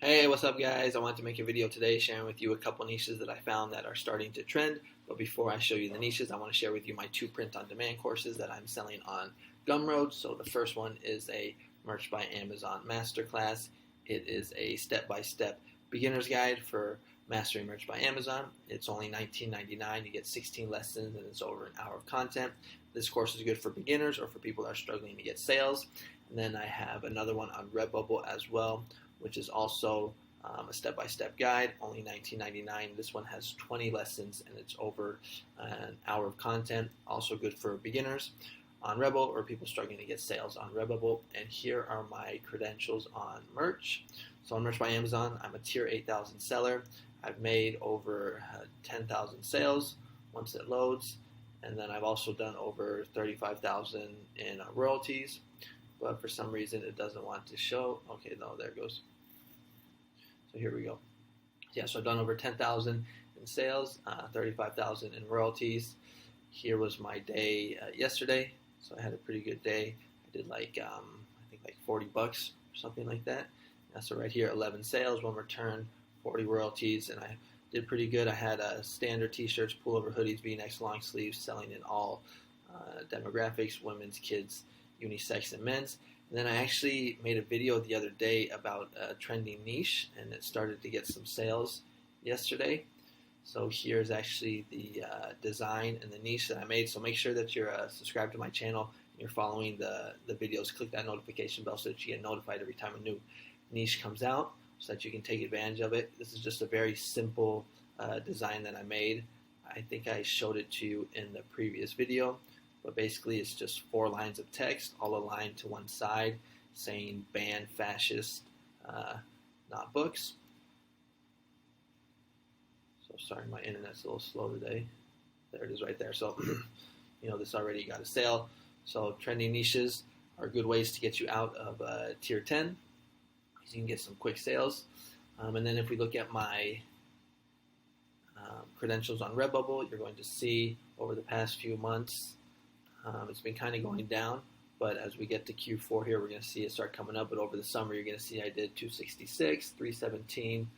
Hey, what's up guys? I wanted to make a video today sharing with you a couple niches that I found that are starting to trend. But before I show you the niches, I want to share with you my two print-on-demand courses that I'm selling on Gumroad. So the first one is a Merch by Amazon Masterclass. It is a step-by-step beginner's guide for mastering Merch by Amazon. It's only $19.99. You get 16 lessons and it's over an hour of content. This course is good for beginners or for people that are struggling to get sales. And then I have another one on Redbubble as well, which is also a step-by-step guide, only $19.99. This one has 20 lessons and it's over an hour of content, also good for beginners on Redbubble or people struggling to get sales on Redbubble. And here are my credentials on Merch. So on Merch by Amazon, I'm a tier 8,000 seller. I've made over 10,000 sales once it loads, and then I've also done over 35,000 in royalties, but for some reason it doesn't want to show. Okay, no, there it goes. So here we go. Yeah, so I've done over 10,000 in sales, 35,000 in royalties. Here was my day yesterday, so I had a pretty good day. I did like I think like $40 or something like that. So right here, 11 sales, 1 return, 40 royalties, and I did pretty good. I had standard t-shirts, pullover hoodies, V-necks, long sleeves, selling in all demographics: women's, kids, unisex, and men's. And then I actually made a video the other day about a trending niche, and it started to get some sales yesterday. So here's actually the design and the niche that I made. So make sure that you're subscribed to my channel and you're following the videos. Click that notification bell so that you get notified every time a new niche comes out, so that you can take advantage of it. This is just a very simple design that I made. I think I showed it to you in the previous video. But basically it's just 4 lines of text all aligned to one side saying ban fascist, not books. So sorry, my internet's a little slow today. There it is right there. So this already got a sale. So trending niches are good ways to get you out of tier 10, because you can get some quick sales. And then if we look at my credentials on Redbubble, you're going to see over the past few months it's been kind of going down, but as we get to Q4 here, we're going to see it start coming up. But over the summer, you're going to see I did 266, 317,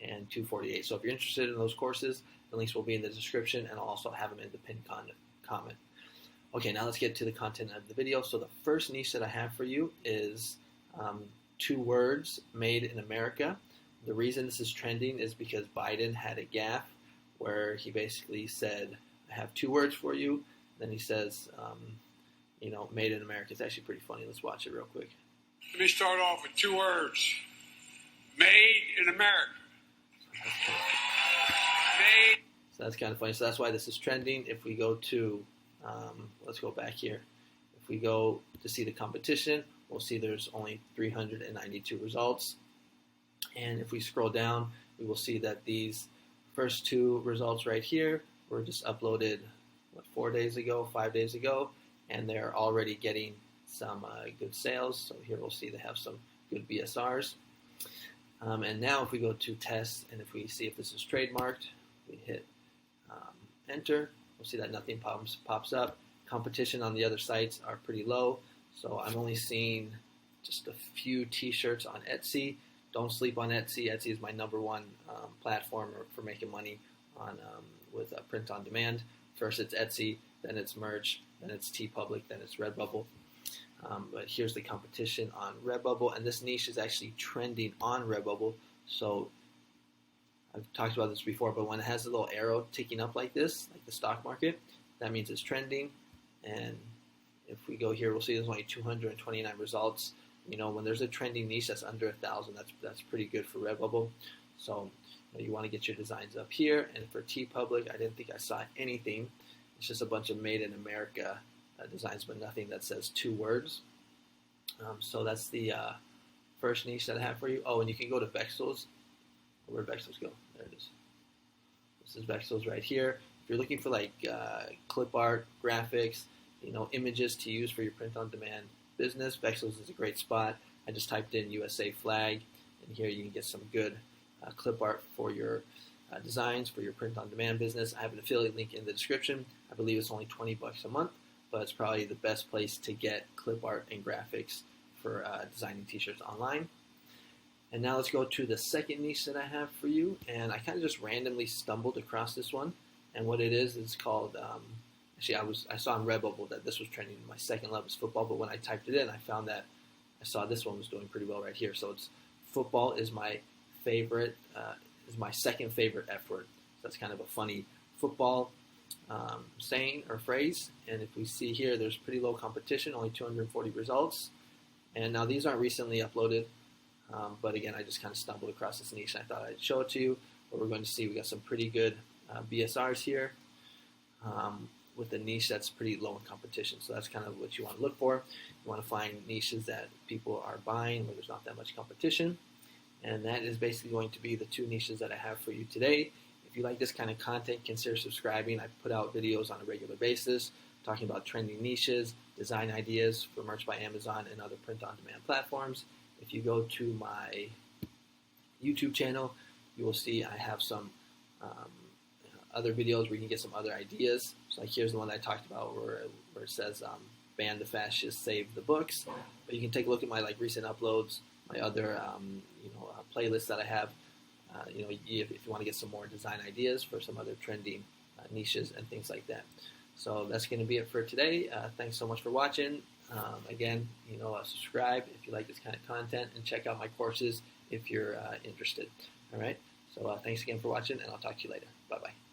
and 248. So if you're interested in those courses, the links will be in the description, and I'll also have them in the pinned comment. Okay, now let's get to the content of the video. So the first niche that I have for you is 2 words, made in America. The reason this is trending is because Biden had a gaffe where he basically said, I have 2 words for you. Then he says, made in America. It's actually pretty funny. Let's watch it real quick. Let me start off with 2 words. Made in America. Made. So that's kind of funny. So that's why this is trending. If we go to, let's go back here. If we go to see the competition, we'll see there's only 392 results. And if we scroll down, we will see that these first 2 results right here were just uploaded 4 days ago, 5 days ago, and they're already getting some good sales. So here we'll see they have some good BSRs. And now if we go to test, and if we see if this is trademarked, we hit enter, we'll see that nothing pops up. Competition on the other sites are pretty low, so I'm only seeing just a few t-shirts on Etsy. Don't sleep on Etsy. Etsy is my #1 platform for making money on with print on demand. First it's Etsy, then it's Merch, then it's TeePublic, then it's Redbubble. But here's the competition on Redbubble, and this niche is actually trending on Redbubble. So I've talked about this before, but when it has a little arrow ticking up like this, like the stock market, that means it's trending. And if we go here, we'll see there's only 229 results. When there's a trending niche that's under 1,000, that's pretty good for Redbubble. So you want to get your designs up here. And for TeePublic, I didn't think I saw anything. It's just a bunch of made in America designs, but nothing that says 2 words. So that's the first niche that I have for you. Oh, and you can go to Vexels. Where'd Vexels go? There it is. This is Vexels right here. If you're looking for like clip art, graphics, images to use for your print-on-demand business, Vexels is a great spot. I just typed in USA flag, and here you can get some good clip art for your designs for your print-on-demand business. I have an affiliate link in the description. I believe it's only $20 a month, but it's probably the best place to get clip art and graphics for designing t-shirts online. And now let's go to the second niche that I have for you. And I kind of just randomly stumbled across this one. And what it is called, actually I saw on Redbubble that this was trending. My second love is football, but when I typed it in, I found that I saw this one was doing pretty well right here. So it's football is my favorite, is my second favorite F word. So that's kind of a funny football saying or phrase. And if we see here, there's pretty low competition, only 240 results. And now these aren't recently uploaded, but again, I just kind of stumbled across this niche and I thought I'd show it to you. But we're going to see we got some pretty good BSRs here with a niche that's pretty low in competition. So that's kind of what you want to look for. You want to find niches that people are buying where there's not that much competition. And that is basically going to be the two niches that I have for you today. If you like this kind of content, consider subscribing. I put out videos on a regular basis talking about trending niches, design ideas for merch by Amazon and other print-on-demand platforms. If you go to my YouTube channel, you will see I have some other videos where you can get some other ideas. So like here's the one that I talked about where it says ban the fascists, save the books. But you can take a look at my recent uploads, my other playlists that I have. If you want to get some more design ideas for some other trending niches and things like that. So that's going to be it for today. Thanks so much for watching. Again, subscribe if you like this kind of content, and check out my courses if you're interested. All right. So thanks again for watching, and I'll talk to you later. Bye-bye.